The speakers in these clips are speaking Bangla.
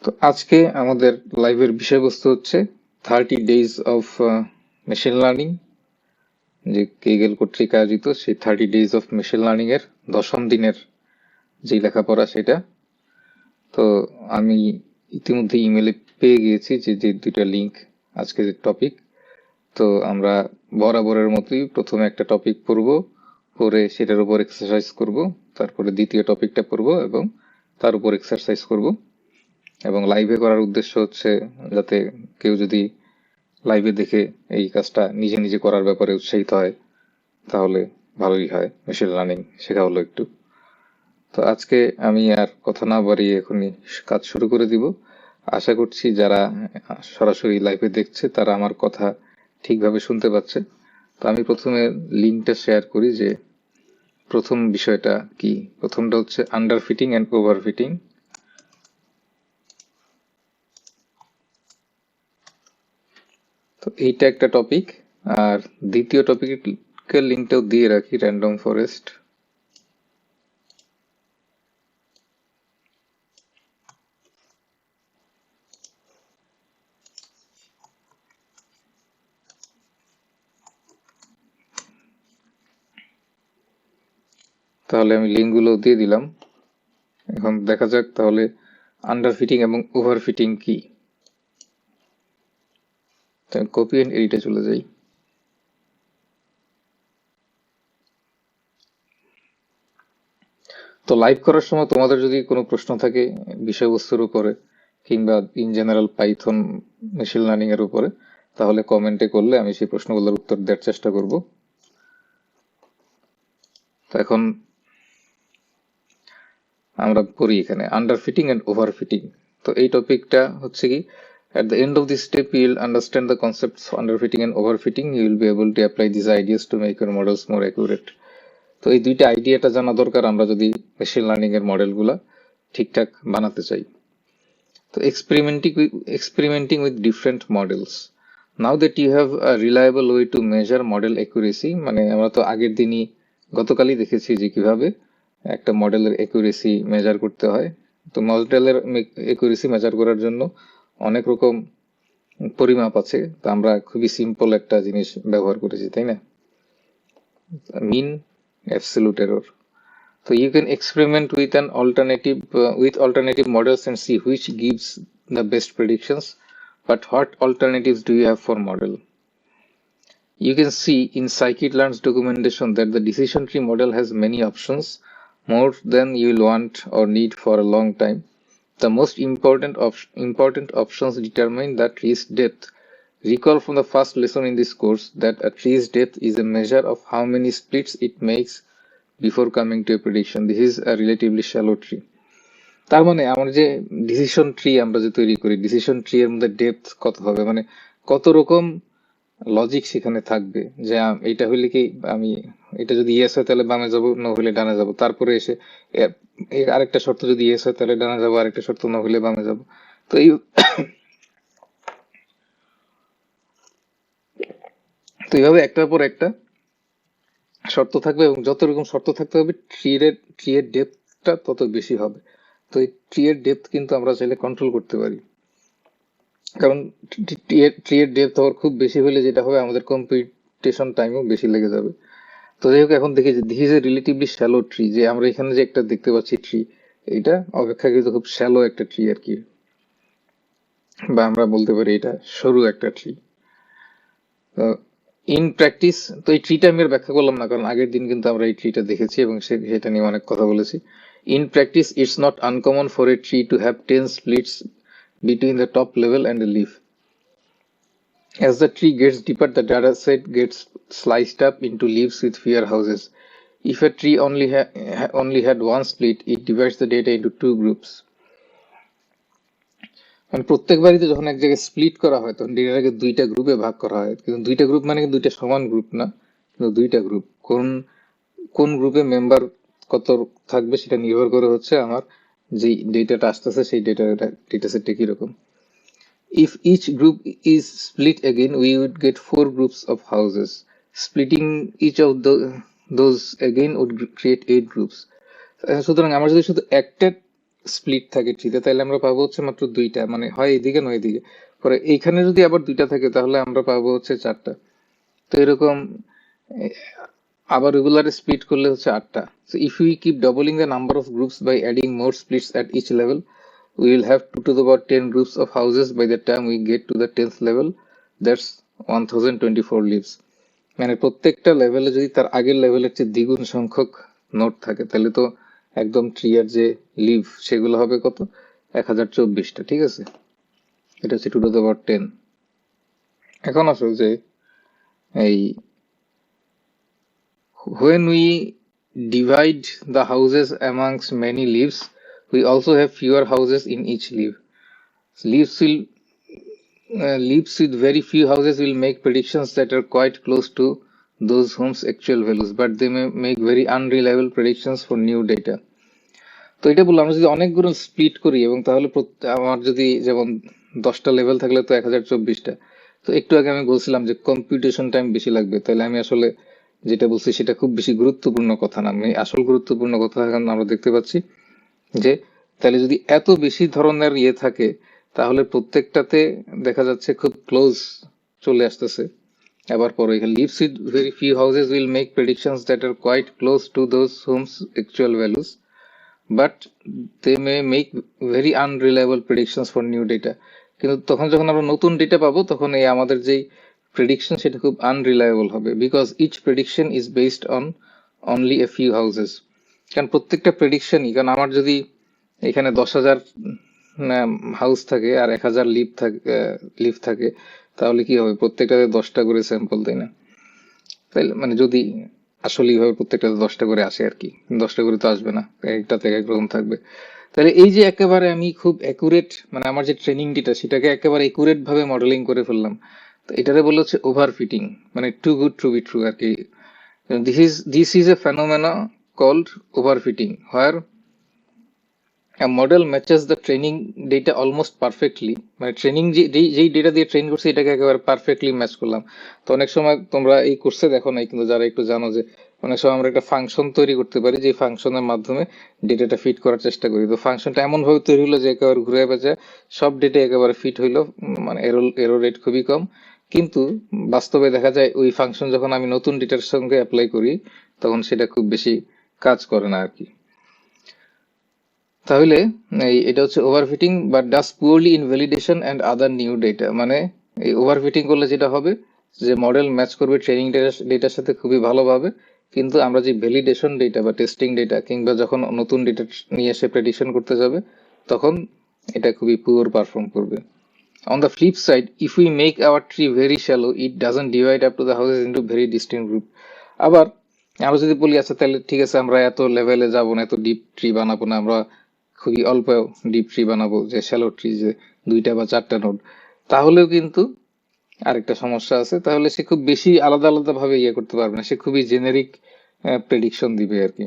তো আজকে আমাদের লাইভের বিষয়বস্তু হচ্ছে 30 days অফ মেশিন লার্নিং, যে কেগেল কর্তৃক আয়োজিত সেই 30 days অফ মেশিন লার্নিং এর 10ম দিনের যে লেখাপড়া সেটা। তো আমি ইতিমধ্যে ইমেলে পেয়ে গিয়েছি যে যে দুইটা লিংক আজকের টপিক। তো আমরা বরাবরের মতোই প্রথমে একটা টপিক পড়বো, পরে সেটার উপর এক্সারসাইজ করব, তারপরে দ্বিতীয় টপিকটা পড়বো এবং তার উপর এক্সারসাইজ করব। এবং লাইভে করার উদ্দেশ্য হচ্ছে যাতে কেউ যদি লাইভে দেখে এই কাজটা নিজে নিজে করার ব্যাপারে উৎসাহিত হয়, তাহলে ভালোই হয়। মেশিন লার্নিং শেখা হলো একটু। তো আজকে আমি আর কথা না বাড়িয়ে এখনই কাজ শুরু করে দিব। আশা করছি যারা সরাসরি লাইভে দেখছে তারা আমার কথা ঠিকভাবে শুনতে পাচ্ছে। তো আমি প্রথমে লিঙ্কটা শেয়ার করি যে প্রথম বিষয়টা কি। প্রথমটা হচ্ছে under fitting and over fitting. তো এইটা একটা টপিক। আর দ্বিতীয় টপিকের লিঙ্কটাও দিয়ে রাখি, র্যান্ডম ফরেস্ট। তাহলে আমি লিঙ্কগুলো দিয়ে দিলাম। এখন দেখা যাক তাহলে আন্ডার ফিটিং এবং ওভার ফিটিং কি। কপি এন্ড এডিটে চলে যাই। তো লাইভ করার সময় তোমাদের যদি কোনো প্রশ্ন থাকে বিষয়বস্তুর উপরে কিংবা in general Python machine learning এর উপরে, তাহলে কমেন্টে করলে আমি সেই প্রশ্নগুলোর উত্তর দেওয়ার চেষ্টা করব। তো এখন আমরা পড়ি এখানে underfitting and overfitting. তো এই টপিকটা হচ্ছে কি, at the end of this step you will understand the concepts of underfitting and overfitting. You will be able to apply these ideas to make your models more accurate. তো এই দুইটা আইডিয়াটা জানা দরকার আমরা যদি মেশিন লার্নিং এর মডেলগুলা ঠিকঠাক বানাতে চাই। তো experimenting with different models. Now that you have a reliable way to measure model accuracy, মানে আমরা তো আগের দিনই গতকালই দেখেছি যে কিভাবে একটা মডেলের অ্যাকুরেসি মেজার করতে হয়। তো মডেলের অ্যাকুরেসি মেজার করার জন্য অনেক রকম পরিমাপ আছে। তো আমরা খুবই সিম্পল একটা জিনিস ব্যবহার করেছি, তাই না? Mean, absolute error. So you can experiment with an alternative models and see which gives the best predictions. But what alternatives do you have for model? You can see in scikit-learn's documentation that the decision tree model has many options, more than you will want or need for a long time. The most important options determine the tree's depth. Recall from the first lesson in this course that a tree's depth is a measure of how many splits it makes before coming to a prediction. This is a relatively shallow tree. তার মানে আমরা যে ডিসিশন ট্রি আমরা যে তৈরি করি, ডিসিশন ট্রি এর মধ্যে ডেপথ কত হবে, মানে কত রকম লজিক সেখানে থাকবে। যে এটা হইলে কি আমি, এটা যদি ইয়েস হয় তাহলে বামে যাব, না হলে ডানে যাব। তারপরে এসে আরেকটা শর্ত যদি ইয়েস হয় তাহলে ডানে যাব, আরেকটা শর্ত না হলে বামে যাব। তো এইভাবে একটার পর একটা শর্ত থাকবে এবং যত রকম শর্ত থাকতে হবে ট্রি এর ডেপথটা তত বেশি হবে। তো এই ট্রি এর ডেপথ কিন্তু আমরা চাইলে কন্ট্রোল করতে পারি, কারণ ট্রি এর ডেপথ আবার খুব বেশি হলে যেটা হবে আমাদের কম্পিউটেশন টাইমও বেশি লেগে যাবে। তো যাই হোক, এখন দেখি যে this is A relatively shallow tree, যে আমরা এখানে যে একটা দেখতে পাচ্ছি ট্রি, এটা অপেক্ষাকৃত খুব শ্যালো একটা ট্রি আর কি, বা আমরা বলতে পারি এটা সরু একটা ট্রি। ইন প্র্যাকটিস, তো এই ট্রিটা আমি আর ব্যাখ্যা করলাম না, কারণ আগের দিন কিন্তু আমরা এই ট্রিটা দেখেছি এবং সেটা নিয়ে অনেক কথা বলেছি। In practice it's not uncommon for a tree to have 10 splits between the top level and the leaf. As the tree gets deeper, the dataset gets sliced up into leaves with fewer houses. If a tree only had one split, it divides the data into two groups. মানে প্রত্যেক বাড়িতে যখন এক জায়গায় স্প্লিট করা হয় তখন ডেটাটাকে দুইটা গ্রুপে ভাগ করা হয়, কিন্তু দুইটা গ্রুপ মানে দুইটা সমান গ্রুপ না, কিন্তু দুইটা গ্রুপ। কোন কোন গ্রুপে মেম্বার কত থাকবে সেটা নির্ভর করে হচ্ছে আমার যে ডেটাটা আসতেছে সেই ডেটা সেটটা কিরকম। If each group is split again, we would get 4 groups of houses. Splitting each of those again would create 8 groups. সুতরাং আমরা যদি শুধু একটা স্প্লিট থাকে ট্রিতে, তাহলে আমরা পাবো হচ্ছে মাত্র দুইটা, মানে হয় এইদিকে নয় এদিকে। পরে এইখানে যদি আবার দুইটা থাকে তাহলে আমরা পাবো হচ্ছে চারটা। তো এরকম আবার রেগুলার স্প্লিট করলে হচ্ছে আটটা। So if we keep doubling the number of groups by adding more splits at each level, we will have 2 to the power 10 groups of houses by the time we get to the 10th level. That's 1024 leaves. মানে প্রত্যেকটা লেভেলে যদি তার আগের লেভেলের চেয়ে দ্বিগুণ সংখ্যক নোট থাকে তাহলে তো একদম ট্রি এর যে লিভ সেগুলো হবে কত, 1024টা। ঠিক আছে, এটা হচ্ছে 2 to the power 10। এখন আসো যে এই when we divide the houses amongst many leaves, we also have fewer houses in each leaf. Leaves will leaves with very few houses will make predictions that are quite close to those homes' actual values, but they may make very unreliable predictions for new data. তো এটা বললাম, আমরা যদি অনেকগুলো স্প্লিট করি এবং তাহলে আমার যদি যেমন 10টা লেভেল থাকলে তো 1024টা। তো একটু আগে আমি বলছিলাম যে কম্পিউটেশন টাইম বেশি লাগবে, তাহলে আমি আসলে যেটা বলছি সেটা খুব বেশি গুরুত্বপূর্ণ কথা না। আমি আসল গুরুত্বপূর্ণ কথা এখন আমরা দেখতে পাচ্ছি যে তাহলে যদি এত বেশি ধরনের ইয়ে থাকে তাহলে প্রত্যেকটাতে দেখা যাচ্ছে খুব ক্লোজ চলে আসতেছে। আবার পরে leaves with very few houses will make predictions that are quite close to those homes actual values, but they may make very unreliable predictions for new data. কিন্তু তখন যখন আমরা নতুন ডেটা পাবো তখন এই আমাদের যেই প্রেডিকশন সেটা খুব আনরিলায়েবল হবে, because each prediction is based on only a few houses. কারণ প্রত্যেকটা প্রেডিকশনই, কারণ আমার যদি এখানে 10,000 হাউস থাকে আর 1,000 লিফ থাকে তাহলে কি হবে, প্রত্যেকটাতে 10টা করে স্যাম্পল, তাই না? তাইলে মানে যদি আসলে এইভাবে প্রত্যেকটাতে 10টা করে আসে আর কি, 10টা করে তো আসবে না, একটাতে এক রকম থাকবে। তাহলে এই যে একেবারে আমি খুব অ্যাকুরেট, মানে আমার যে ট্রেনিং ডেটা সেটাকে একেবারে একুরেট ভাবে মডেলিং করে ফেললাম, তো এটারে বলা হচ্ছে ওভার ফিটিং, মানে too good to be true আর কি। This is a phenomena called over fitting, where a model matches the training data almost perfectly, মানে ট্রেনিং যেই ডেটা দিয়ে ট্রেন করছে এটাকে একেবারে পারফেক্টলি ম্যাচ করলাম। তো অনেক সময় তোমরা এই কোর্সে দেখো নাই, কিন্তু যারা একটু জানো যে অনেক সময় আমরা একটা ফাংশন তৈরি করতে পারি যে ফাংশনের মাধ্যমে ডেটাটা ফিট করার চেষ্টা করি। তো ফাংশনটা এমন ভাবে তৈরি হলো যে একেবারে ঘুরে বেঁচে সব ডেটা একেবারে ফিট হইলো, মানে এরর রেট খুবই কম। কিন্তু বাস্তবে দেখা যায় ওই ফাংশন যখন আমি নতুন ডেটার সঙ্গে অ্যাপ্লাই করি তখন সেটা খুব বেশি কাজ করে না আর কি। তাহলে এটা হচ্ছে overfitting but does poorly in validation and other new data. মানে এই ওভারফিটিং করলে যেটা হবে যে মডেল ম্যাচ করবে ট্রেনিং ডেটার সাথে খুবই ভালোভাবে, কিন্তু আমরা যে ভ্যালিডেশন ডেটা বা টেস্টিং ডেটা কিংবা যখন নতুন ডেটা নিয়ে এসে প্রেডিকশন করতে যাবে তখন এটা খুবই পুয়ার পারফর্ম করবে। On the flip side, if we make our tree very shallow, it doesn't divide up to the houses into very distinct group. আবার আমরা যদি বলি আচ্ছা তাহলে ঠিক আছে আমরা এত লেভেলে যাবো না, এত ডিপ ট্রি বানাবো না, আমরা খুবই অল্প ডিপ ট্রি বানাবো, যে শ্যালো ট্রি, যে 2টা বা 4টা নোড, তাহলেও কিন্তু আরেকটা সমস্যা আছে, তাহলে সে খুব বেশি আলাদা আলাদা ভাবে ইয়ে করতে পারবে না, সে খুবই জেনেরিক প্রেডিকশন দিবে আর কি।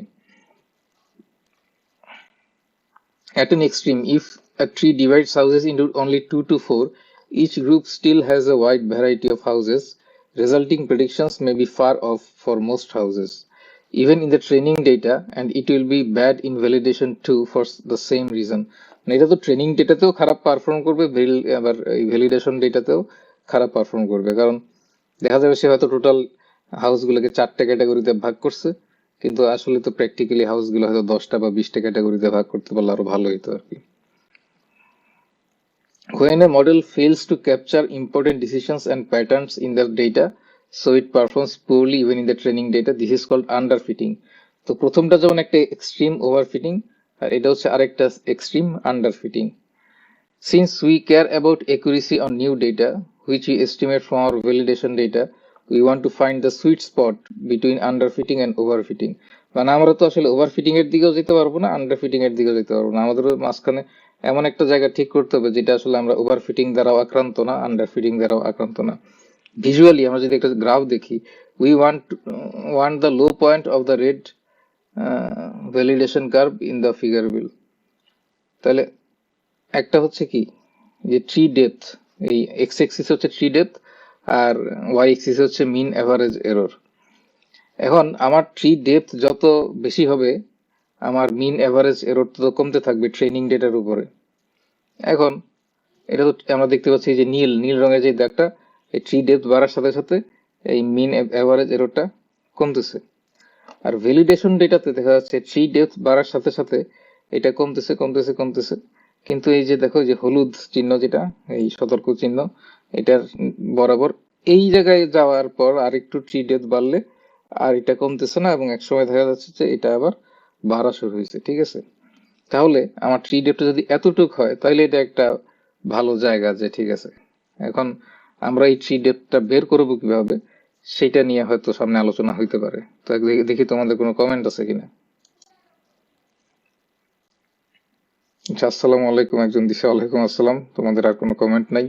At an extreme, if a tree divides houses into only 2 to 4, each group still has a wide variety of houses. Resulting predictions may be far off for most houses, even in the training data, and it will be bad in validation too for the same reason. মানে এটা তো ট্রেনিং ডেটাতেও খারাপ পারফর্ম করবে, আবার এই ভ্যালিডেশন ডেটাতেও খারাপ পারফর্ম করবে, কারণ দেখা যাবে সে হয়তো টোটাল হাউসগুলোকে 4টে ক্যাটাগরিতে ভাগ করছে, কিন্তু আসলে তো প্র্যাকটিক্যালি হাউসগুলো হয়তো 10টা বা 20টা ক্যাটাগরিতে ভাগ করতে পারলে আরো ভালো হতো আর কি। When a model fails to capture important decisions and patterns in the data, so it performs poorly even in the training data, this is called underfitting. তো প্রথমটা যেমন একটা এক্সট্রিম ওভারফিটিং, আর এটা হচ্ছে আরেকটা extreme আন্ডারফিটিং। Since we care about accuracy on new data, which we estimate from our validation data, we want to find the sweet spot between underfitting and overfitting. মানে আমরা তো আসলে ওভারফিটিং এর দিকেও যেতে পারবো না, আন্ডারফিটিং এর দিকেও যেতে পারবো না, আমাদের মাঝখানে এমন একটা জায়গা ঠিক করতে হবে যেটা আসলে আমরা ওভারফিটিং দ্বারাও আক্রান্ত না, আন্ডারফিটিং দ্বারাও আক্রান্ত না। ভিজুয়ালি আমরা যদি একটা গ্রাফ দেখি, we want the low point of the red validation curve in the figure below. তাহলে একটা হচ্ছে কি যে ট্রি ডেপথ, এই এক্স এক্সিস হচ্ছে ট্রি ডেপথ আর ওয়াই এক্সিস হচ্ছে মিন এভারেজ এরর। এখন আমার ট্রি ডেপথ যত বেশি হবে আমার মিন এভারেজ এরর তো কমতে থাকবে ট্রেনিং ডেটার উপরে। এখন এটা তো আমরা দেখতে পাচ্ছি যে নীল নীল রঙের যে দাগটা, এই ট্রি ডেপথ বাড়ার সাথে সাথে এই মিন এভারেজ এররটা কমতেছে। আর ভ্যালিডেশন ডেটাতে দেখা যাচ্ছে ট্রি ডেপথ বাড়ার সাথে সাথে এটা কমতেছে কমতেছে কমতেছে, কিন্তু এই যে দেখো যে হলুদ চিহ্ন যেটা, এই সতর্ক চিহ্ন, এটার বরাবর এই জায়গায় যাওয়ার পর আরেকটু ট্রি ডেপথ বাড়লে আর এটা কমতেছে না, এবং একসময় দেখা যাচ্ছে যে এটা আবার বাড়া শুরু হয়েছে। ঠিক আছে, তাহলে আমার ট্রি ডেপটা যদি এতটুক হয় তাহলে এটা একটা ভালো জায়গা, যে ঠিক আছে এখন আমরা এই ট্রি ডেপটা বের করবো কিভাবে সেটা নিয়ে হয়তো সামনে আলোচনা হইতে পারে। তো দেখি তোমাদের কোনো কমেন্ট আছে কিনা। আচ্ছা, আসসালামু আলাইকুম একজন দিশা। ওয়ালাইকুম আসসালাম। তোমাদের আর কোনো কমেন্ট নাই?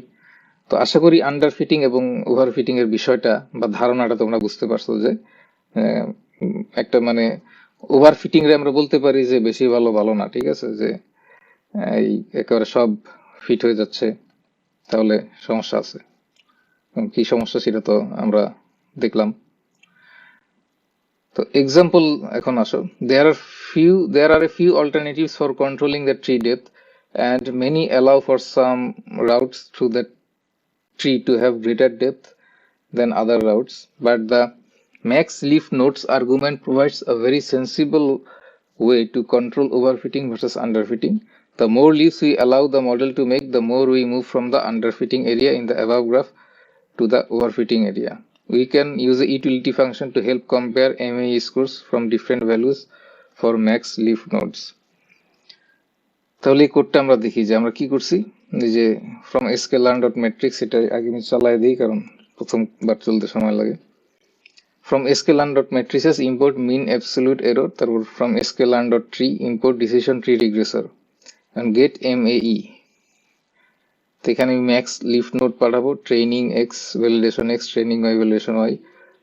তো আশা করি আন্ডার ফিটিং এবং ওভার ফিটিং এর বিষয়টা বা ধারণাটা তোমরা বুঝতে পারছো যে একটা মানে ওভার ফিটিং রে আমরা বলতে পারি যে বেশি ভালো ভালো না। ঠিক আছে, যে এই একেবারে সব ফিট হয়ে যাচ্ছে, তাহলে সমস্যা আছে। এবং কি সমস্যা সেটা তো আমরা দেখলাম। তো এক্সাম্পল এখন আসো। There are a few alternatives for controlling the tree depth, and many allow for some routes through the tree to have greater depth than other routes, but the max leaf nodes argument provides a very sensible way to control overfitting versus underfitting. The more leaves we allow the model to make, the more we move from the underfitting area in the above graph to the overfitting area. We can use a utility function to help compare MAE scores from different values for max leaf nodes. তাহলে এই কোডটা আমরা দেখি যে আমরা কি করছি। এই যে from sklearn.matrix, এটা আগে আমি চালাই দিই কারণ প্রথমবার চলতে সময় লাগে। From sklearn.matrices import mean absolute error, তারপর from sklearn.tree import decision tree regressor and get MAE। তো এখানে আমি ম্যাক্স লিফ নোড পাঠাবো, training X validation X training Y validation Y,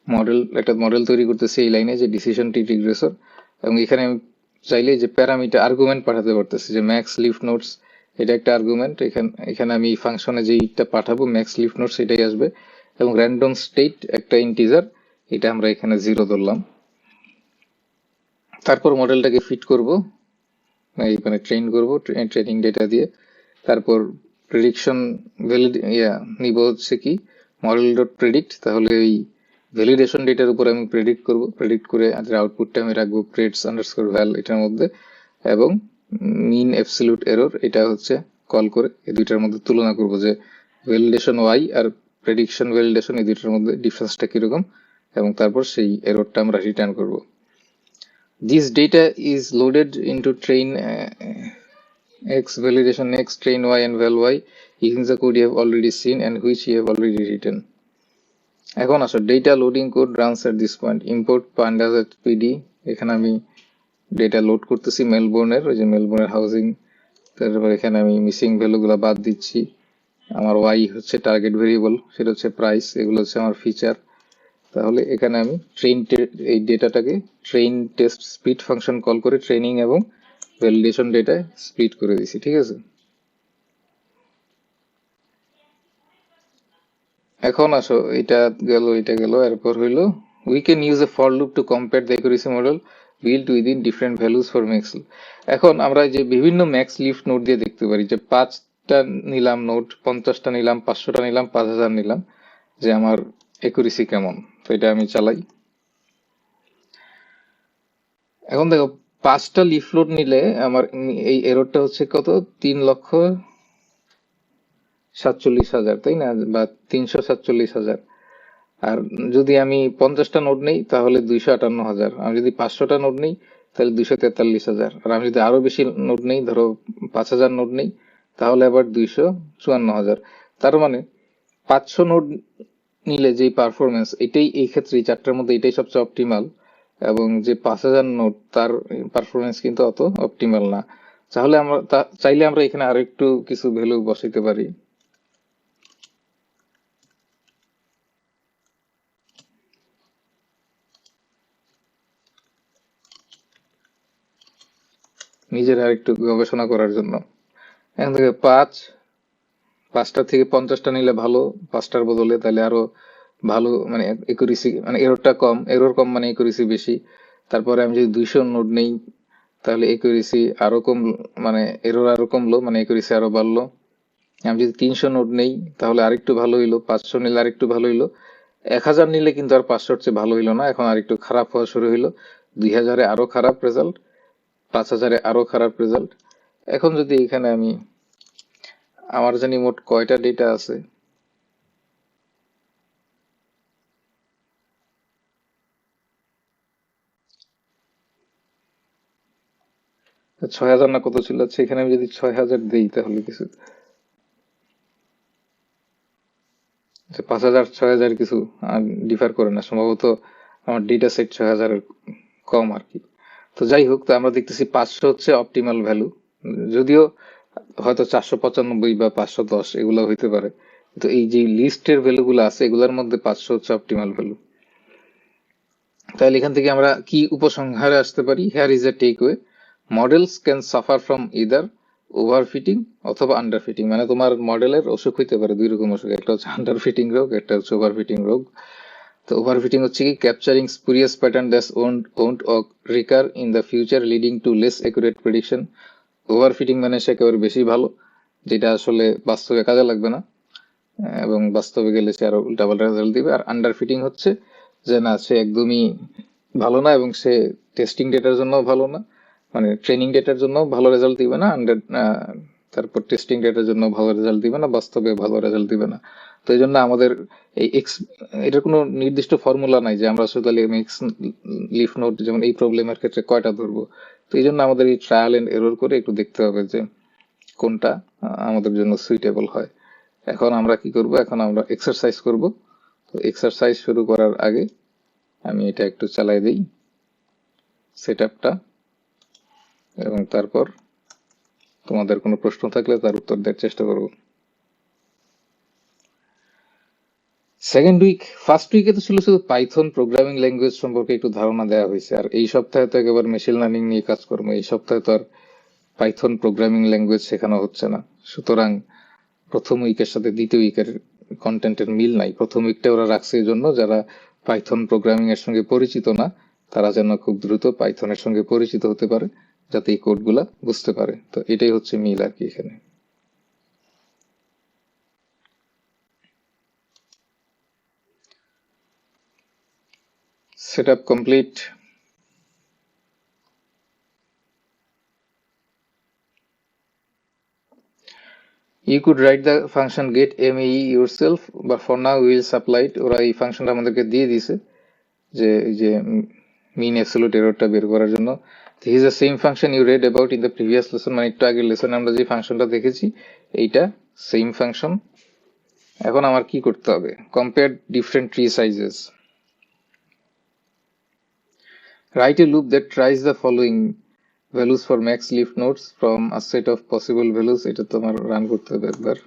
model একটা মডেল তৈরি করতেছি এই লাইনে যে ডিসিশন ট্রি রিগ্রেসর। এবং এখানে আমি চাইলে যে প্যারামিটার আর্গুমেন্ট পাঠাতে পারতেছি, যে ম্যাক্স লিফ নোডস এটা একটা আর্গুমেন্ট। এখানে আমি ফাংশনে যেইটা পাঠাবো ম্যাক্স লিফ নোডস এটাই আসবে, এবং র্যান্ডম স্টেট একটা ইন্টিজার, এটা আমরা এখানে 0 ধরলাম। তারপর মডেলটাকে ফিট করব, এইখানে ট্রেন করব ট্রেনিং ডেটা দিয়ে। তারপর প্রেডিকশন নিব হচ্ছে কি মডেল ডট প্রেডিক্ট, তাহলে এই ভ্যালিডেশন ডেটার উপর আমি প্রেডিক্ট করব। প্রেডিক্ট করে আউটপুটটা আমি রাখবো প্রেডস আন্ডারস্কোর ভ্যাল এটার মধ্যে, এবং মিন অ্যাবসলিউট এরর এটা হচ্ছে কল করে এই দুইটার মধ্যে তুলনা করব যে ভ্যালিডেশন ওয়াই আর প্রেডিকশন ভ্যালিডেশন এই দুইটার মধ্যে ডিফারেন্সটা কিরকম, এবং তারপর সেই এররটা আমরা রিটার্ন করব। This data is loaded into train X, validation X, train Y and val Y using the code you have already seen and which you have already written. এখন আসো data loading code runs at this point. Import pandas at pd, এখানে আমি ডেটা লোড করতেছি মেলবোর্নের, ওই যে মেলবোর্নের হাউজিং। তারপর এখানে আমি মিসিং ভ্যালুগুলো বাদ দিচ্ছি। আমার ওয়াই হচ্ছে টার্গেট ভেরিয়েবল, সেটা হচ্ছে প্রাইস, এগুলো হচ্ছে আমার ফিচার। তাহলে এখানে আমি এই ডেটাটাকে train test speed function call করে ট্রেনিং এবং ভ্যালিডেশন ডেটায় স্প্লিট করে দিছি। ঠিক আছে, এখন আসো এটা গেল এটা গেল, এরপর হইলো we can use a for loop to compare the accuracy model built within different values for max. এখন আমরা যে বিভিন্ন ম্যাক্স লিফ নোড দিয়ে দেখতে পারি যে 5টা নিলাম নোড, 50টা নিলাম, 500টা নিলাম, 5000 নিলাম, যে আমার একুরেসি কেমন। তো এটা আমি চালাই। এখন দেখো 5টা লিফ নোড নিলে আমার এই এররটা হচ্ছে কত, 3,47,000, তাই না, বা 347,000। আর যদি আমি 50টা নোড নেই তাহলে 258,000। আমি যদি 500টা নোড নেই তাহলে 243,000। আর আমি যদি আরো বেশি নোড নেই, ধরো 5,000 নোড নেই, তাহলে আবার 254,000। তার মানে 500 নোড নিলে যে পারফরমেন্স, এটাই এই ক্ষেত্রে এই চারটার মধ্যে এটাই সবচেয়ে অপটিমাল, এবং যে 5,000 নোড তার পারফরমেন্স কিন্তু অত অপটিমাল না। তাহলে আমরা চাইলে আমরা এখানে আরো একটু কিছু ভ্যালু বসাইতে পারি। নিজের আর একটু গবেষণা করার জন্য। এখান থেকে 5টা থেকে 50টা নিলে ভালো, 5টার বদলে, তাহলে আরো ভালো, মানে একুরেসি, মানে এরর কম মানে একুরেসি বেশি। তারপরে আমি যদি 200 নোড নেই তাহলে একুরেসি আরো কম, মানে এরর আরো কমলো, মানে একুরেসি আরো বাড়লো। আমি যদি 300 নোড নেই তাহলে আরেকটু ভালো হইলো, 500 নিলে আরেকটু ভালো হইলো, 1000 নিলে কিন্তু আর 500-র চেয়ে ভালো হইলো না, এখন আরেকটু খারাপ হওয়া শুরু হইলো, 2000-এ আরো খারাপ রেজাল্ট, 5000-এ আরো খারাপ রেজাল্ট। এখন যদি এখানে আমি, আমার জানি মোট কয়টা ডেটা আছে, তো 6000 না কত ছিল, আচ্ছা এখানে আমি যদি 6000 দেই তাহলে কিছু, আচ্ছা 5000 6000 কিছু ডিফার করে না সম্ভবত, আমার ডেটা সেট 6000 এর কম আর কি। তো যাই হোক, তো আমরা দেখতেছি 500 হচ্ছে অপটিমাল ভ্যালু, যদিও হয়তো 495 বা 510 এগুলো হইতে পারে, তো এই যে লিস্টের ভ্যালুগুলো আছে এগুলোর মধ্যে 500 হচ্ছে অপটিমাল ভ্যালু। তাহলে এখান থেকে আমরা কি উপসংহারে আসতে পারি? Here is a takeaway, models can suffer from either overfitting অথবা আন্ডারফিটিং। মানে তোমার মডেলের অসুখ হইতে পারে দুই রকম অসুখ, একটা হচ্ছে আন্ডারফিটিং রোগ, একটা হচ্ছে ওভারফিটিং রোগ। তো ওভারফিটিং হচ্ছে কি, capturing spurious pattern that won't recur in the future leading to less accurate prediction. Overfitting মানে সে একেবারে বেশি ভালো, যেটা আসলে বাস্তবে কাজে লাগবে না, এবং বাস্তবে গেলে সে আরো উল্টাপাল্টা রেজাল্ট দিবে। আর আন্ডার ফিটিং হচ্ছে যে না, সে একদমই ভালো না এবং সে টেস্টিং ডেটার জন্য ভালো না, মানে ট্রেনিং ডেটার জন্য ভালো রেজাল্ট দিবে না, তারপর টেস্টিং ডেটার জন্য ভালো রেজাল্ট দিবে না, বাস্তবে ভালো রেজাল্ট দিবে না। তো এই জন্য আমাদের এই এটার কোনো নির্দিষ্ট ফর্মুলা নাই যে আমরা শুধু এক্স লিফ নোট যেমন এই প্রবলেমের ক্ষেত্রে কয়টা ধরবো। তো এই জন্য আমাদের এই ট্রায়াল এন্ড এরর করে একটু দেখতে হবে যে কোনটা আমাদের জন্য সুইটেবল হয়। এখন আমরা কি করব, এখন আমরা এক্সারসাইজ করব। তো এক্সারসাইজ শুরু করার আগে আমি এটা একটু চালাই দেই সেটআপটা, এবং তারপর তোমাদের কোনো প্রশ্ন থাকলে তার উত্তর দেওয়ার চেষ্টা করব। সেকেন্ড উইক, ফার্স্ট উইকে তো ছিল শুধু পাইথন প্রোগ্রামিং ল্যাঙ্গুয়েজ সম্পর্কে একটু ধারণা দেওয়া হয়েছে, আর এই সপ্তাহে তো একেবারে মেশিন লার্নিং নিয়ে কাজ করবো। এই সপ্তাহে তো আর পাইথন প্রোগ্রামিং ল্যাঙ্গুয়েজ শেখানো হচ্ছে না, সুতরাং প্রথম উইকের সাথে দ্বিতীয় উইকের কন্টেন্টের মিল নাই। প্রথম উইকটা ওরা রাখছে এই জন্য যারা পাইথন প্রোগ্রামিং এর সঙ্গে পরিচিত না তারা যেন খুব দ্রুত পাইথনের সঙ্গে পরিচিত হতে পারে, যাতে এই কোডগুলা বুঝতে পারে। তো এটাই হচ্ছে মিল আর কি এখানে। Setup complete. You could write the function get MAE yourself, but for now we will supply it. ওরা এই ফাংশনটা আমাদেরকে দিয়ে দিছে যে এই যে মিন অ্যাবসলিউট এররটা বের করার জন্য। this is the same function you read about in the previous lesson, মানে একটু আগের লেসনে আমরা যে ফাংশনটা দেখেছি এইটা সেম ফাংশন। এখন আমার কি করতে হবে, compare different tree sizes, write a loop that tries the following values for max leaf nodes from a set of possible values. এটা তো আমার রান করতে হবে একবার।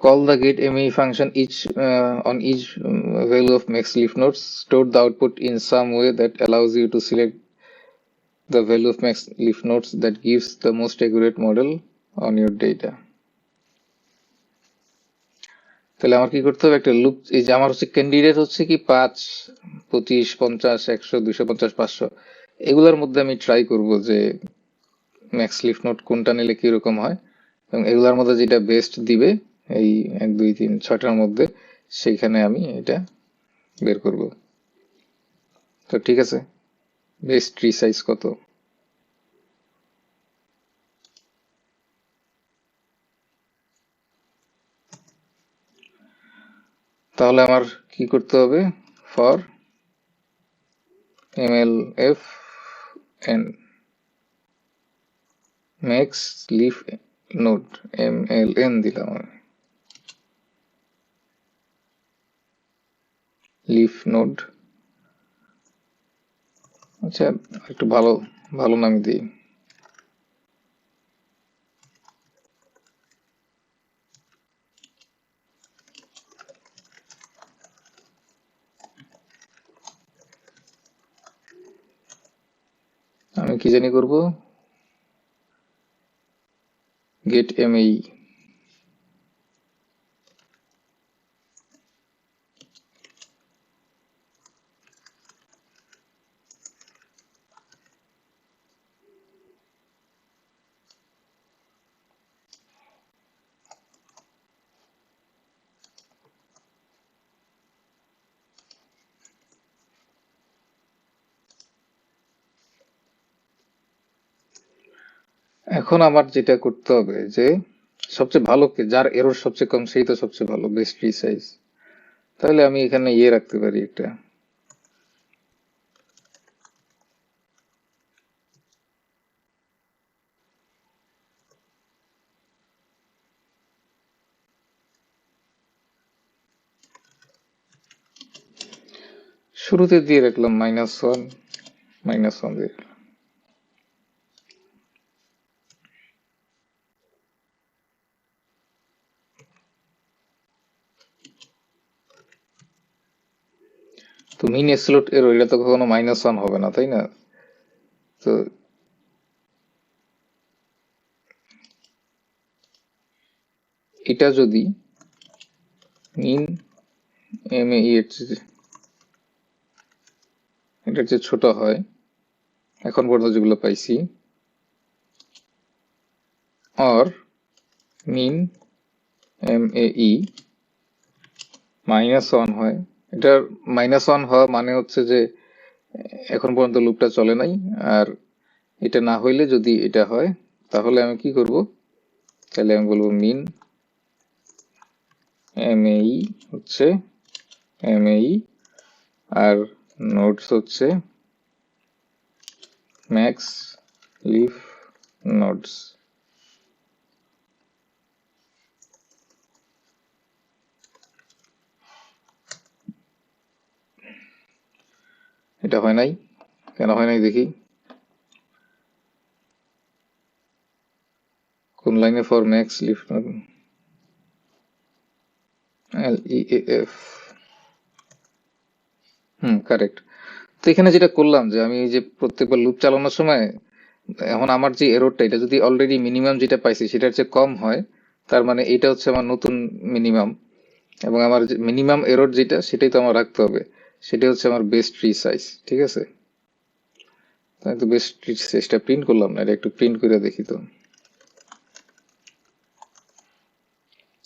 Call the getMe function on each value of max leaf nodes. Store the output in some way that allows you to select the value of max leaf nodes that gives the most accurate model on your data. তাহলে আমার কি করতে হবে, একটা লুপ, এই যে আমার হচ্ছে ক্যান্ডিডেট হচ্ছে কি 5, 25, 50, 100, 250, 500, এগুলোর মধ্যে আমি ট্রাই করব যে ম্যাক্স লিফ নোড কোনটা নিলে কিরকম হয়, এবং এগুলোর মধ্যে যেটা বেস্ট দিবে এই 1, 2, 3, 6টার মধ্যে, সেইখানে আমি এটা বের করব। তো ঠিক আছে, বেস্ট ট্রি সাইজ কত? তাহলে আমার কি করতে হবে, for mlf and max leaf node, mln দিলাম আমি, লিফ নোড। আচ্ছা একটু ভালো ভালো নামই দিই, আমি কি জানি করব, গেট এমএই। এখন আমার যেটা করতে হবে যে সবচেয়ে ভালো কে, যার এরর সবচেয়ে কম সেই তো সবচেয়ে ভালো, বেস্ট ট্রি সাইজ। তাহলে আমি এখানে ইয়ে রাখতে পারি একটা, শুরুতে দিয়ে রাখলাম -1 -1 দিয়ে। তো মিন এসলোট এরর এটা তো কখনো -1 হবে না, তাই না? তো এটা যদি মিন MAE এটার চেয়ে ছোট হয়, এখন পর্যন্ত যেগুলো পাইছি, or মিন MAE -1 হয়, এটার -1 হওয়া মানে হচ্ছে যে এখন পর্যন্ত লুপটা চলে নাই। আর এটা না হইলে যদি এটা হয় তাহলে আমি কি করব, তাহলে আমি বলবো মিন MAE হচ্ছে MAE আর নোডস হচ্ছে ম্যাক্স লিফ নোডস। এটা হয় নাই, কেন হয় নাই দেখি, কোন লাইনে? For max leaf node LEAF, correct. তো এখানে যেটা করলাম যে আমি এই যে প্রত্যেকবার লুপ চালানোর সময় এখন আমার যে এররটা এটা যদি অলরেডি মিনিমাম যেটা পাইছি সেটার চেয়ে কম হয়, তার মানে এটা হচ্ছে আমার নতুন মিনিমাম, এবং আমার মিনিমাম এরর যেটা সেটাই তো আমার রাখতে হবে, সেটা হচ্ছে আমার বেস্ট ট্রি সাইজ। ঠিক আছে, তাই তো বেস্ট ট্রি সাইজটা প্রিন্ট করলাম না, এটা একটু প্রিন্ট করে দেখি তো।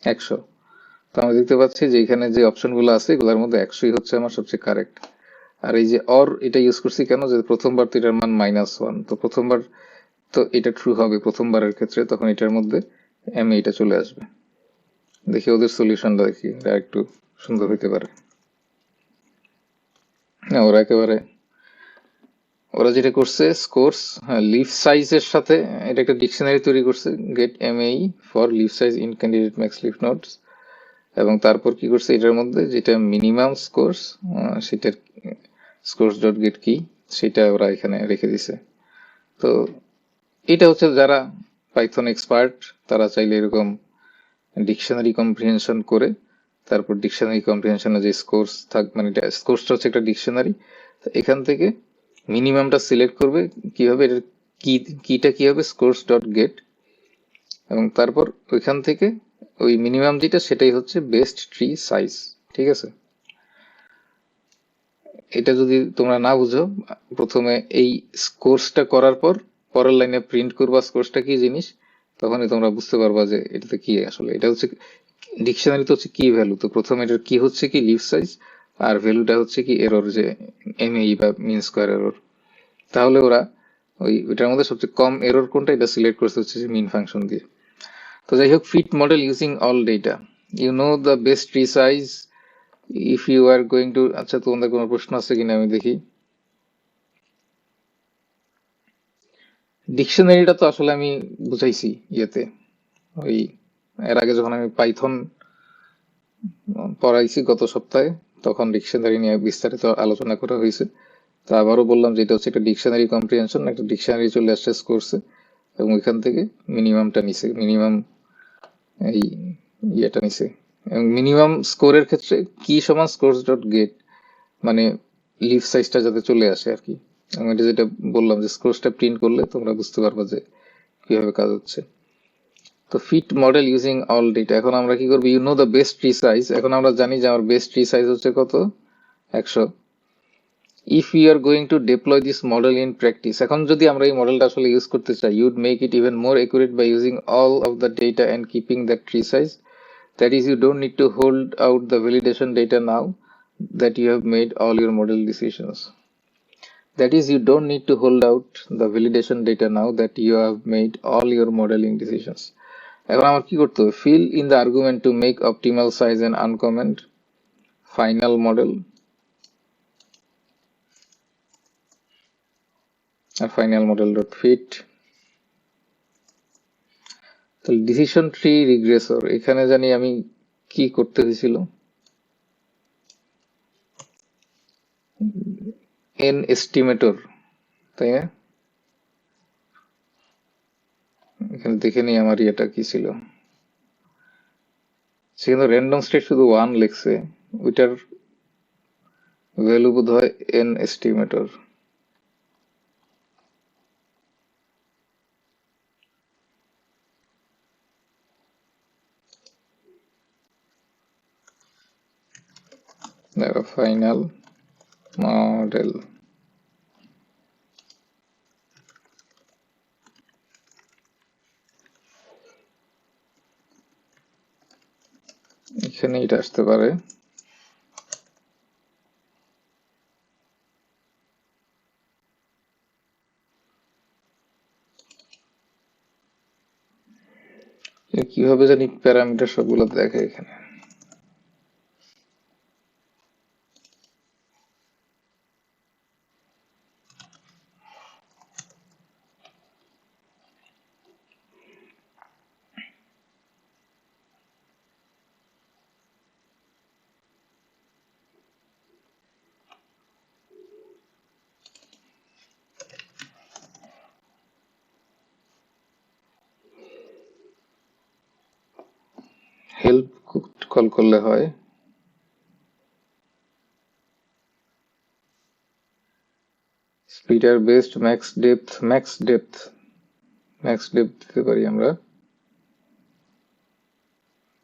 100। তো আমরা দেখতে পাচ্ছি যে এখানে যে অপশনগুলো আছে এগুলোর মধ্যে 100ই হচ্ছে আমার সবচেয়ে কারেক্ট। আর এই যে অর এটা ইউজ করছি কেন, যে প্রথমবার তো এটার মান -1, তো প্রথমবার তো এটা ট্রু হবে প্রথমবারের ক্ষেত্রে, তখন এটার মধ্যে এটা চলে আসবে। দেখি ওদের সলিউশনটা, দেখি এটা একটু সুন্দর হইতে পারে। না, ওরা যেটা করছে স্কোরস, লিফ সাইজের সাথে এটা একটা ডিকশনারি তৈরি করছে, get MAE for leaf size in candidate max leaf nodes, এবং তারপর কি করছে এটার মধ্যে যেটা মিনিমাম স্কোরস, সেটার স্কোরস ডট গেট কি, সেটা ওরা এখানে রেখে দিছে। তো এটা হচ্ছে যারা পাইথন এক্সপার্ট তারা চাইলে এরকম ডিকশনারি কম্প্রিহেনশন করে তারপর ডিকশনারি কম্প্রিহেনশনে যে স্কোরস থাক, মানে এটা স্কোরসটা হচ্ছে একটা ডিকশনারি, তো এখান থেকে মিনিমামটা সিলেক্ট করবে কিভাবে, এটার কিটা কি হবে, স্কোরস ডট গেট, এবং তারপর ওইখান থেকে ওই মিনিমাম যেটা সেটাই হচ্ছে বেস্ট ট্রি সাইজ। ঠিক আছে, এটা যদি তোমরা না বুঝো, প্রথমে এই কোর্সটা করার পর পরের লাইনে প্রিন্ট করবা কোর্সটা কি জিনিস, তখনই তোমরা বুঝতে পারবা যে এটাতে কি আসলে। এটা হচ্ছে ডিকশনারি, তো হচ্ছে কি ভ্যালু, তো প্রথমে এটার কি হচ্ছে কি লিফ সাইজ, আর ভ্যালুটা হচ্ছে কি এরর, যে MAE বা মিন স্কোয়ার এরর। তাহলে ওরা ওইটার মধ্যে সবচেয়ে কম এরর কোনটা এটা সিলেক্ট করতে হচ্ছে মিন ফাংশন দিয়ে। তো যাই হোক, fit model using all data, you know the best tree size if you are going to. আচ্ছা, তোমাদের কোনো প্রশ্ন আছে কিনা আমি দেখি। ডিকশনারিটা তো আসলে আমি বুঝাইছি ইয়েতে, ওই এর আগে যখন আমি পাইথন পড়াইছি গত সপ্তাহে, তখন ডিকশনারি নিয়ে বিস্তারিত আলোচনা করা হয়েছে। তা আবারও বললাম যে এটা হচ্ছে একটা ডিকশনারি কম্প্রিহেনশন, একটা ডিকশনারি চলে আসছে কোর্সে, এবং ওইখান থেকে মিনিমামটা নিছে, মিনিমাম এই ইয়েটা নিছে, এবং মিনিমাম স্কোরের ক্ষেত্রে কি সমান স্কোরস ডট গেট, মানে লিফ সাইজটা যাতে চলে আসে আর কি। আমি এটা যেটা বললাম যে স্কোরসটা প্রিন্ট করলে তোমরা বুঝতে পারবা যে কিভাবে কাজ হচ্ছে। তো fit model using all data, এখন আমরা কি করবো, you know the best tree size, এখন আমরা জানি যে আমার বেস্ট ট্রি সাইজ হচ্ছে কত, 100। If you are going to deploy this model in practice, এখন যদি আমরা এই মডেলটা আসলে ইউজ করতে চাই, you'd make it even more accurate by using all of the data and keeping the tree size, that is you don't need to hold out the validation data now that you have made all your model decisions. That is, you don't need to hold out the validation data now that you have made all your modeling decisions. এখন আমার কি করতে হবে? Fill in the argument to make optimal size and uncomment final model আর final model dot fit. তাহলে ডিসিশন ট্রি রিগ্রেসর এখানে জানি আমি কি করতে হয়েছিল, এন এস্টিমেটর, তাই না? এখানে দেখে নিই আমার ইয়েটা কি ছিল। সেখানে র্যান্ডম স্টেট শুধু 1 লিখছে, ওইটার ভ্যালু বোধ হয় এন এস্টিমেটর। দেখো ফাইনাল মডেল, এখানে এটা আসতে পারে। কিভাবে জানি প্যারামিটার সবগুলো দেখে এখানে। হেল্প কল করলে হয়। স্পিডার বেস্ট ম্যাক্স ডেপথ দিতে পারি আমরা।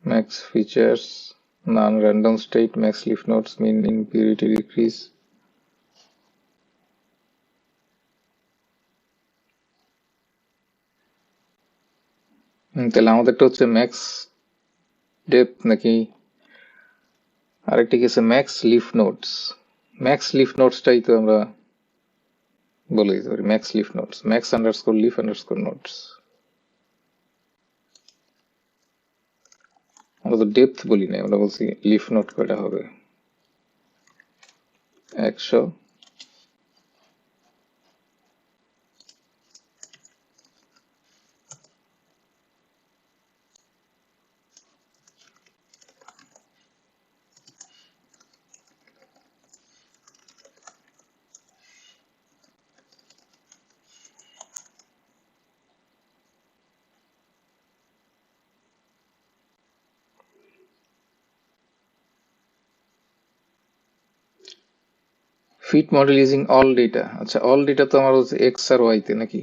Max features, none random state, max leaf notes, mean impurity decrease. তাহলে আমাদেরটা হচ্ছে ম্যাক্স ডেপথ নাকি আরেকটা কি আছে max leaf notes. Max leaf নোটসটাই তো আমরা বলে দিতে পারি, max leaf notes, max underscore leaf underscore notes. আমরা তো ডেপথ বলি না, আমরা বলছি লিফ নোট কয়টা হবে, 100। Fit model using all data. আচ্ছা, অল ডেটা তো আমার হচ্ছে এক্স আর ওয়াই তে নাকি,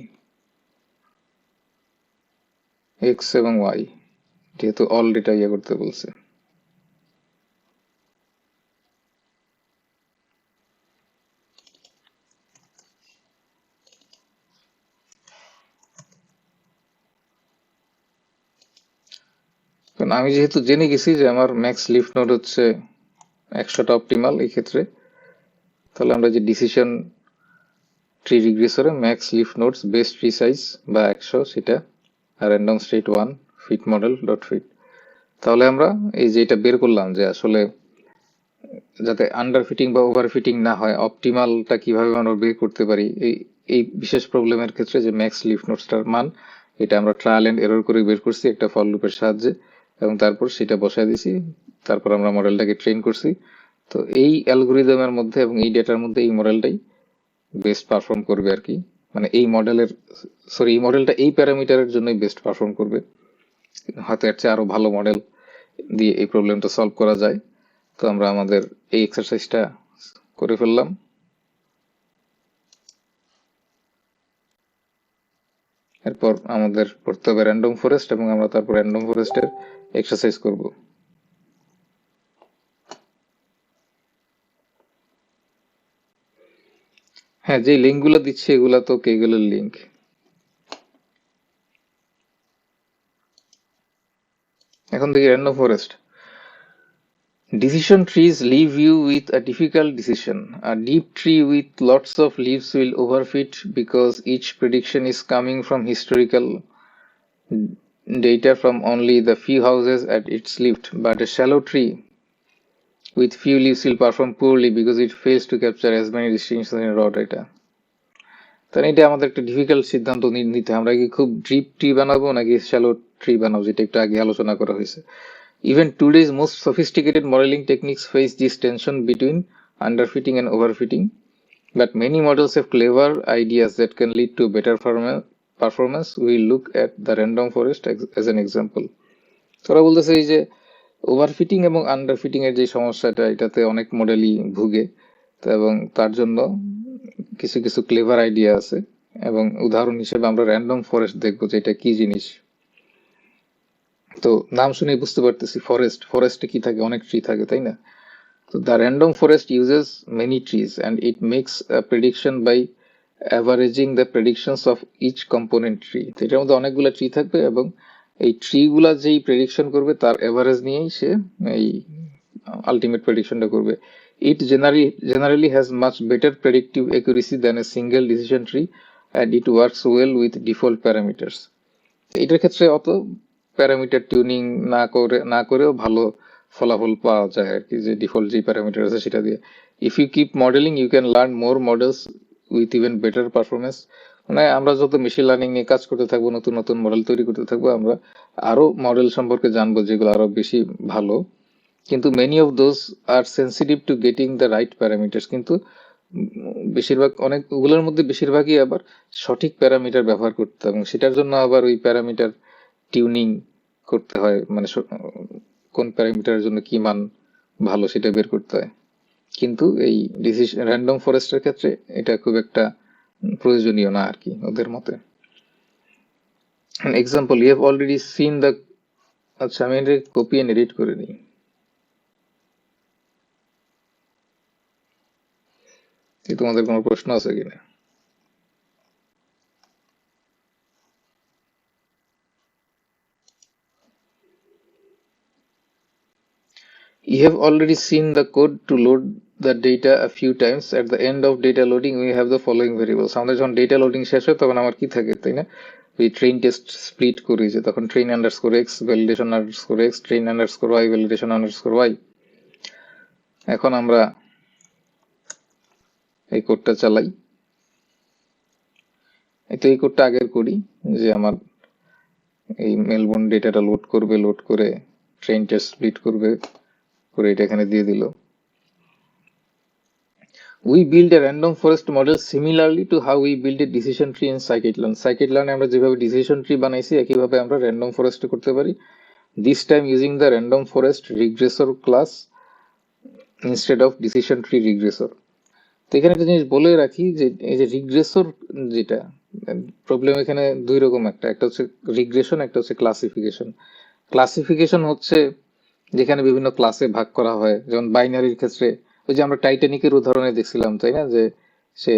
এক্স এবং ওয়াই, যেহেতু অল ডেটা ইয়ে করতে বলছে। কারণ আমি যেহেতু জেনে গেছি যে আমার ম্যাক্স লিফ নোড হচ্ছে 100টা অপটিমাল এই ক্ষেত্রে, তাহলে আমরা যে ডিসিশন ট্রি রিগ্রেসরে max leaf nodes best tree size বা 100 সেটা, আর random state 1 fit model dot fit. তাহলে আমরা এই যে এটা বের করলাম যে আসলে যাতে আন্ডার ফিটিং বা ওভার ফিটিং না হয়, অপটিমালটা কিভাবে আমরা বের করতে পারি এই এই বিশেষ প্রবলেমের ক্ষেত্রে, যে ম্যাক্স লিফ নোটসটার মান এটা আমরা ট্রায়াল এন্ড এরর করে বের করছি একটা ফর লুপের সাহায্যে, এবং তারপর সেটা বসায় দিছি, তারপর আমরা মডেলটাকে ট্রেন করছি। তো এই অ্যালগোরিদমের মধ্যে এবং এই ডেটার মধ্যে এই মডেলটাই বেস্ট পারফর্ম করবে আর কি। মানে এই মডেলের, সরি, এই মডেলটা এই প্যারামিটারের জন্যই বেস্ট পারফর্ম করবে। হয়তো এর চেয়ে আরো ভালো মডেল দিয়ে এই প্রবলেমটা সলভ করা যায়। তো আমরা আমাদের এই এক্সারসাইজটা করে ফেললাম। এরপর আমাদের পড়তে হবে র্যান্ডম ফরেস্ট, এবং আমরা তারপর র্যান্ডম ফরেস্টের এক্সারসাইজ করব। হ্যাঁ, যে লিঙ্কগুলো দিচ্ছি এগুলা তো কেগেলের লিঙ্ক। এখন দেখি random forest Decision trees leave you with a difficult decision. A deep tree with lots of leaves will overfit because each prediction is coming from historical data from only the few houses at its lift. But a shallow tree with few leaves will perform poorly because it fails to capture as many distinctions in raw data. তাহলে এটা আমাদের একটা ডিফিকাল্ট সিদ্ধান্ত নিতে হয়। আমরা কি খুব ডিপ ট্রি বানাবো নাকি শ্যালো ট্রি বানাবো, যেটা একটু আগে আলোচনা করা হয়েছে। Even today's most sophisticated modeling techniques face this tension between underfitting and overfitting, but many models have clever ideas that can lead to better performance. We look at the random forest as an example. তোরা বলতেছে এই যে ওভারফিটিং এবং আন্ডারফিটিং এর যে সমস্যাটা, এটাতে অনেক মডেলই ভুগে, তো এবং তার জন্য কিছু কিছু ক্লেভার আইডিয়া আছে, এবং উদাহরণ হিসেবে আমরা র্যান্ডম ফরেস্ট দেখবো যে এটা কি জিনিস। তো নাম শুনে বুঝতে পারতেছি ফরেস্টে কি থাকে, অনেক ট্রি থাকে, তাই না? তো the random forest uses many trees and it makes a prediction by averaging the predictions of each component tree. তো এটার মধ্যে অনেকগুলো ট্রি থাকবে এবং এই ট্রি গুলা যেই প্রেডিকশন করবে তার এভারেজ নিয়েই সে এই আলটিমেট প্রেডিকশনটা করবে। It generally has much better predictive accuracy than a single decision tree and it works well with default parameters. এটার ক্ষেত্রে অত প্যারামিটার টিউনিং না করেও ভালো ফলাফল পাওয়া যায় আর কি, যে ডিফল্ট যে প্যারামিটার আছে সেটা দিয়ে। If you keep modelling you can learn more models with even better performance. মানে আমরা যত মেশিন লার্নিং নিয়ে কাজ করতে থাকবো, নতুন নতুন মডেল তৈরি করতে থাকবো, আমরা আরো মডেল সম্পর্কে জানবো যেগুলো আরো বেশি ভালো। কিন্তু many of those are sensitive two getting the right parameters. কিন্তু বেশিরভাগ অনেকগুলোর মধ্যে বেশিরভাগই আবার সঠিক প্যারামিটার ব্যবহার করতে হবে, এবং সেটার জন্য আবার ওই প্যারামিটার টিউনিং করতে হয়, মানে কোন প্যারামিটারের জন্য কি মান ভালো সেটা বের করতে হয়। কিন্তু এই ডিসিশন র্যান্ডম ফরেস্টের ক্ষেত্রে এটা খুব একটা প্রয়োজনীয় না আর কি ওদের মতে। Example, you have already seen the, আচ্ছা আমি এটা কপি এন্ড এডিট করে নিই। তোমাদের কোনো প্রশ্ন আছে কিনা? You have already seen the code to load the data a few times. At the end of data loading, we have the following variables. আমাদের যখন ডেটা লোডিং শেষ হয় তখন আমার কি থাকে, তাই না? ওই ট্রেন টেস্ট স্প্লিট করি, যে তখন train underscore X validation underscore X train underscore Y validation underscore Y. এখন আমরা এই কোডটা চালাই। তো এই কোডটা আগের করি, যে আমার এই মেলবোর্ন ডেটাটা লোড করবে, লোড করে ট্রেন টেস্ট স্প্লিট করবে, করে এটা এখানে দিয়ে দিল। We build a random forest model similarly to how we build a decision tree in scikit-learn. Scikit-learn আমরা যেভাবে decision tree বানাইছি একইভাবে আমরা random forest করতে পারি, this time using the random forest regressor class instead of decision tree regressor. তো এখানে একটা জিনিস বলে রাখি, যে এই যে রিগ্রেসর, যেটা প্রবলেম এখানে দুই রকম, একটা হচ্ছে রিগ্রেশন, একটা হচ্ছে ক্লাসিফিকেশন। ক্লাসিফিকেশন হচ্ছে যেখানে বিভিন্ন ক্লাসে ভাগ করা হয়, যেমন বাইনারির ক্ষেত্রে ওই যে আমরা টাইটানিকের উদাহরণে দেখছিলাম, তাই না, যে সে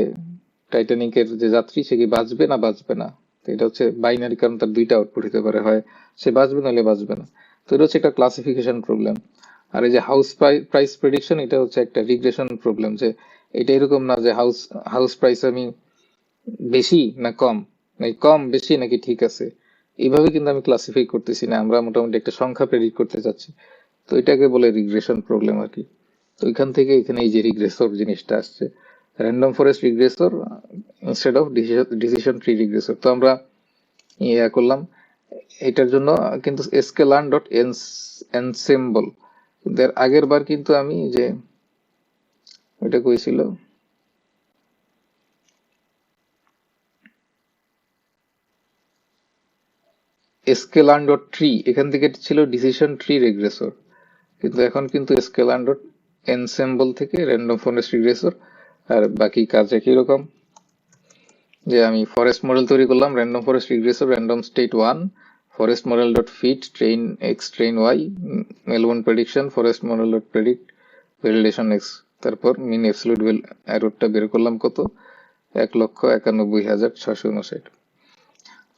টাইটানিকের যে যাত্রী সে কি বাঁচবে না বাঁচবে না। তো এটা হচ্ছে বাইনারি, কারণ তার দুইটা আউটপুট হতে পারে, হয় সে বাঁচবে নাহলে বাঁচবে না। তো এটা হচ্ছে একটা ক্লাসিফিকেশন প্রবলেম। আর এই যে হাউস প্রাইস প্রেডিকশন, এটা হচ্ছে একটা রিগ্রেশন প্রবলেম, যে এটা এরকম না যে হাউস প্রাইস আমি বেশি না কম, নাকি কম বেশি নাকি ঠিক আছে, এইভাবে কিন্তু আমি ক্লাসিফাই করতেছি না, আমরা মোটামুটি একটা সংখ্যা প্রেডিক্ট করতে চাচ্ছি। তো এটাকে বলে রিগ্রেশন প্রবলেম আর কি। তো এখান থেকে এখানে এই যে রিগ্রেসর জিনিসটা আসছে, random forest regressor instead of decision tree regressor. তো আমরা ইয়া করলাম এটার জন্য কিন্তু sklearn ডট ensemble, কিন্তু এর আগের বার কিন্তু আমি যে ওইটা কইছিল sklearn ডট ট্রি, এখান থেকে ছিল ডিসিশন ট্রি রিগ্রেসর, কিন্তু এখন কিন্তু sklearn ডট ensemble থেকে র্যান্ডম ফরেস্ট রিগ্রেসর। আর বাকি কাজ একই রকম, যে আমি ফরেস্ট মডেল তৈরি করলাম, random forest regressor random state 1, forest model dot fit train X train Y, Melbourne prediction forest model dot predict validation X, তারপর মিন অ্যাবসলিউট এররটা বের করলাম কত, 1,91,659।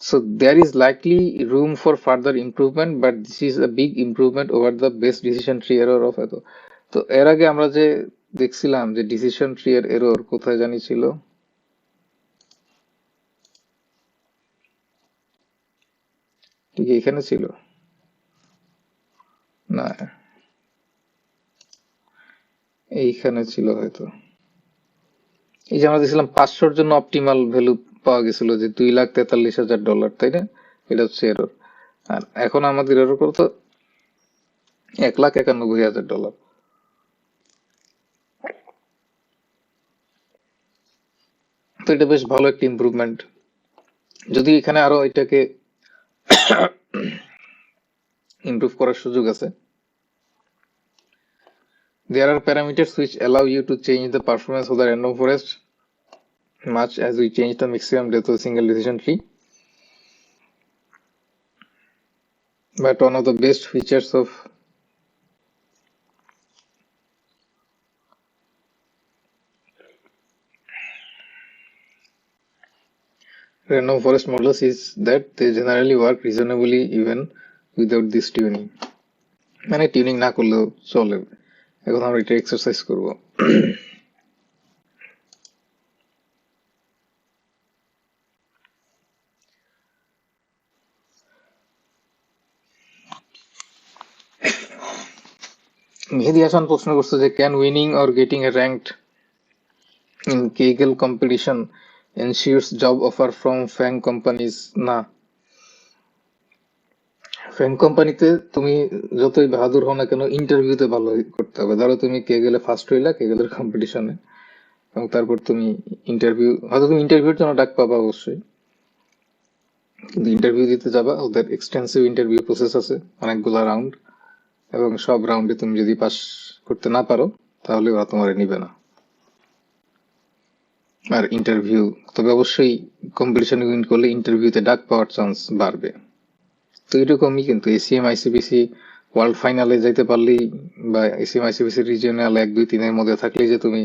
So there is likely room for further improvement, but this is a big improvement over the best decision tree error of এত। তো এর আগে আমরা যে দেখছিলাম যে ডিসিশন ট্রি এর এরর কোথায় জানি ছিল, ঠিক এখানে ছিল না, এইখানে ছিল হয়তো। এই যে আমরা দেখছিলাম 500-র জন্য অপটিমাল ভ্যালু পাওয়া গেছিল যে $2,43,000, তাই না? এটা হচ্ছে এরর। আর এখন আমাদের এরর কত, $1,91,000। তো এটা বেশ ভালো একটা ইমপ্রুভমেন্ট। যদি এখানে আরো এটাকে ইমপ্রুভ করার সুযোগ আছে। There are parameters which allow you to change the performance of the random forest much as we change the maximum depth of a single decision tree. But one of the best features of random forest models is that they generally work reasonably even without this tuning. মানে টিউনিং না করলেও চলে। এখন আমরা এটা এক্সারসাইজ করব। মেহেদি হাসান প্রশ্ন করছে যে can winning or getting a ranked in Kaggle competition ensures job offer from FAANG companies. না, ফ্যাং কোম্পানিতে তুমি যতই বাহাদুর হও না কেন ইন্টারভিউতে ভালো করতে হবে। ধরো তুমি কেগেলে ফার্স্ট হইলা কেগেলের কম্পিটিশনে, এবং তারপর তুমি ইন্টারভিউ, হয়তো তুমি ইন্টারভিউর জন্য ডাক পাবা অবশ্যই, কিন্তু ইন্টারভিউ দিতে যাবা, ওদের এক্সটেন্সিভ ইন্টারভিউ প্রসেস আছে, অনেকগুলা রাউন্ড, এবং সব রাউন্ডে তুমি যদি পাস করতে না পারো তাহলে ওরা তোমার নিবে না। আর ইন্টারভিউ, তবে অবশ্যই কম্পিটিশনে উইন করলে ইন্টারভিউতে ডাক পাওয়ার চান্স বাড়বে। তো এরকমই কিন্তু এসিএম আইসিপিসি ওয়ার্ল্ড ফাইনালে যাইতে পারলেই, বা এসিএম আইসিপিসি রিজিওনাল 1, 2, 3-এর মধ্যে থাকলেই যে তুমি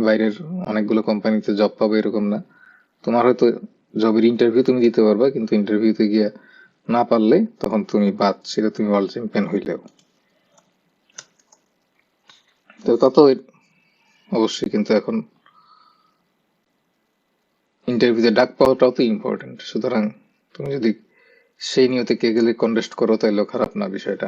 বাইরের অনেকগুলো কোম্পানিতে জব পাবে এরকম না। তোমার হয়তো জবের ইন্টারভিউ তুমি দিতে পারবা, কিন্তু ইন্টারভিউতে গিয়ে না পারলে তখন তুমি বাদ, সেটা তুমি ওয়ার্ল্ড চ্যাম্পিয়ন হইলেও। তো তত অবশ্যই, কিন্তু এখন ইন্টারভিউতে ডাক পাওয়াটাও তো ইম্পর্টেন্ট। সুতরাং তুমি যদি সেই নিয়তে কে গেলে কন্টেস্ট করো তাইলেও খারাপ না বিষয়টা।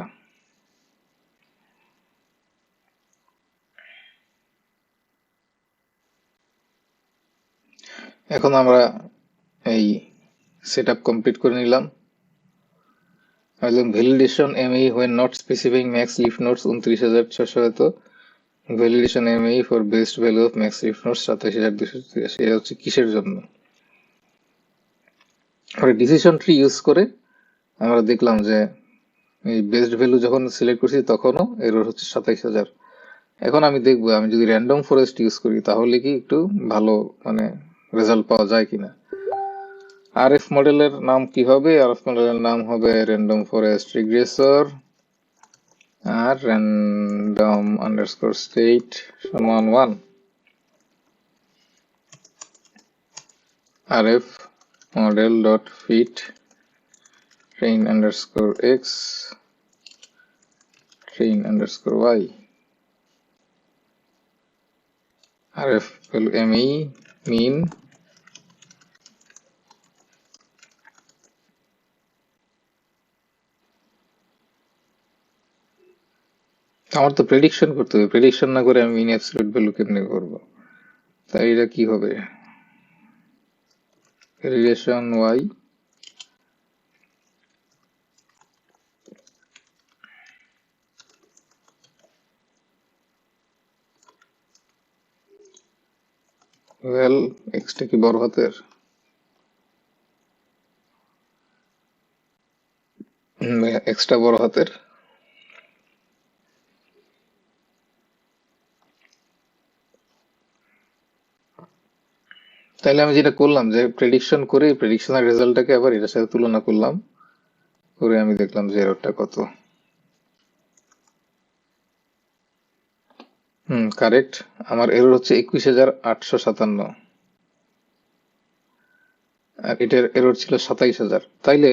এখন আমরা এই সেটআপ কমপ্লিট করে নিলাম। Validation MAE when not specifying max leaf nodes 29,600, validation MAE for best value of max leaf nodes 27,283। এটা হচ্ছে কিসের জন্য? আমরা ডিসিশন ট্রি ইউজ করে আমরা দেখলাম যে এই বেস্ট ভ্যালু যখন সিলেক্ট করছি তখনও এরর হচ্ছে 27,000। এখন আমি দেখবো আমি যদি র্যান্ডম ফরেস্ট ইউজ করি তাহলে কি একটু ভালো মানে রেজাল্ট পাওয়া যায় কিনা। আরএফ মডেলের নাম কি হবে? আরএফ মডেলের নাম হবে র্যান্ডম ফরেস্ট রিগ্রেসর, আর র্যান্ডম আন্ডারস্কোর স্টেট সমান 1। RF model dot fit train underscore X train underscore Y. RF value MAE mean, আমার তো প্রেডিকশন করতে হবে, প্রেডিকশন না করে আমি মিন অ্যাবসলিউট ভ্যালু কেমনে করবো? তাই এটা কি হবে? রিলেশন ওয়াই ওয়েল এক্সটা কি বড় হাতের? এক্সটা বড় হাতের। তাহলে আমি যেটা করলাম যে প্রেডিকশন করে প্রেডিকশনের রেজাল্টটাকে আবার এটার সাথে তুলনা করলাম, করে আমি দেখলাম যে এররটা কত। কারেক্ট, আমার এরর হচ্ছে 21,857, আর এটার এরর ছিল 27,000। তাইলে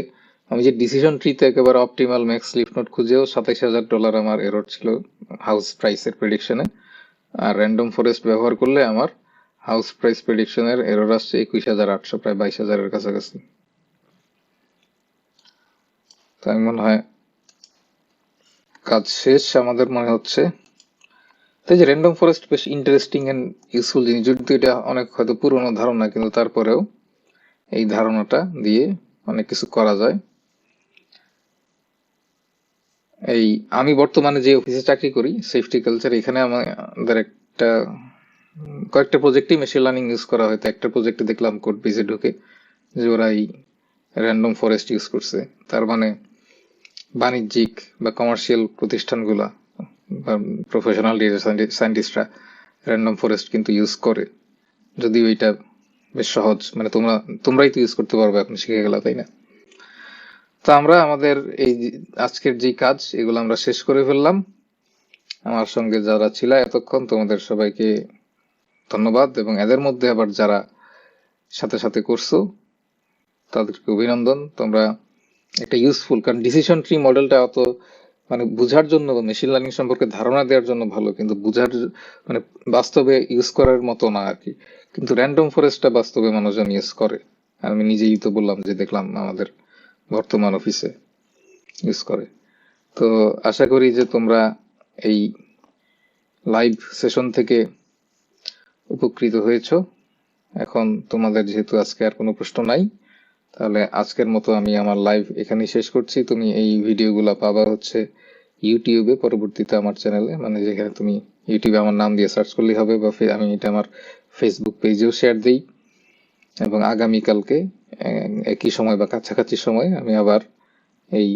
আমি যে ডিসিশন ট্রিতে একেবারে অপটিমাল ম্যাক্স লিফ নোট খুঁজেও $27,000 আমার এরর ছিল হাউস প্রাইসের প্রেডিকশনে, আর র্যান্ডম ফরেস্ট ব্যবহার করলে আমার হাউস প্রাইস প্রেডিকশনের এরর আসছে 21,800, প্রায় 22,000-এর কাছাকাছি। তাই মনে হয় কাজ শেষ আমাদের মনে হচ্ছে। তাই যে র্যান্ডম ফরেস্ট বেশ ইন্টারেস্টিং এন্ড ইউজফুল জিনিস, যদিও এটা অনেক হয়তো পুরনো ধারণা, কিন্তু তারপরেও এই ধারণাটা দিয়ে অনেক কিছু করা যায়। এই আমি বর্তমানে যে অফিসে চাকরি করি, সেফটি কালচার, এখানে আমাদের কয়েকটা প্রজেক্টেই মেশিন লার্নিং ইউজ করা হয়। তো একটা প্রজেক্টে দেখলাম কোড বেজে ঢুকে যে ওরা এই র্যান্ডম ফরেস্ট ইউজ করছে। তার মানে বাণিজ্যিক বা কমার্শিয়াল প্রতিষ্ঠানগুলা বা প্রফেশনাল ডেটা সায়েন্টিস্টরা র্যান্ডম ফরেস্ট কিন্তু ইউজ করে, যদিও এটা বেশ সহজ, মানে তোমরাই তো ইউজ করতে পারবে, এখন শিখে গেলা, তাই না? তো আমরা আমাদের এই আজকের যে কাজ, এগুলো আমরা শেষ করে ফেললাম। আমার সঙ্গে যারা ছিল এতক্ষণ, তোমাদের সবাইকে ধন্যবাদ, এবং এদের মধ্যে আবার যারা সাথে সাথে করছো তাদেরকে অভিনন্দন। তোমরা একটা ইউজফুল, কারণ ডিসিশন ট্রি মডেলটা অত মানে বুঝার জন্য বা মেশিন লার্নিং সম্পর্কে ধারণা দেওয়ার জন্য ভালো, কিন্তু বুঝার মানে বাস্তবে ইউজ করার মতো না আর কি। কিন্তু র্যান্ডম ফরেস্টটা বাস্তবে মানুষজন ইউজ করে। আমি নিজেই তো বললাম যে দেখলাম আমাদের বর্তমান অফিসে ইউজ করে। তো আশা করি যে তোমরা এই লাইভ সেশন থেকে উপকৃত হয়েছ। এখন তোমাদের যেহেতু আজকে আর কোনো প্রশ্ন নাই, তাহলে আজকের মতো আমি আমার লাইভ এখানেই শেষ করছি। তুমি এই ভিডিওগুলো পাবা হচ্ছে ইউটিউবে, পরবর্তীতে আমার চ্যানেলে, মানে যেখানে তুমি ইউটিউবে আমার নাম দিয়ে সার্চ করলেই হবে, বা আমি এটা আমার ফেসবুক পেজেও শেয়ার দিই। এবং আগামীকালকে একই সময় বা কাছাকাছি সময় আমি আবার এই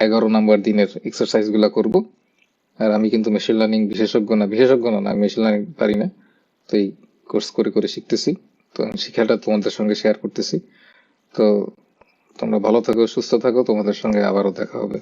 11 নম্বর দিনের এক্সারসাইজ গুলা করবো। আর আমি কিন্তু মেশিন লার্নিং বিশেষজ্ঞ না, আমি মেশিন লার্নিং পারি না। তো এই কোর্স করে করে শিখতেছি, তো আমি শিক্ষাটা তোমাদের সঙ্গে শেয়ার করতেছি। তো তোমরা ভালো থাকো, সুস্থ থাকো, তোমাদের সঙ্গে আবারও দেখা হবে।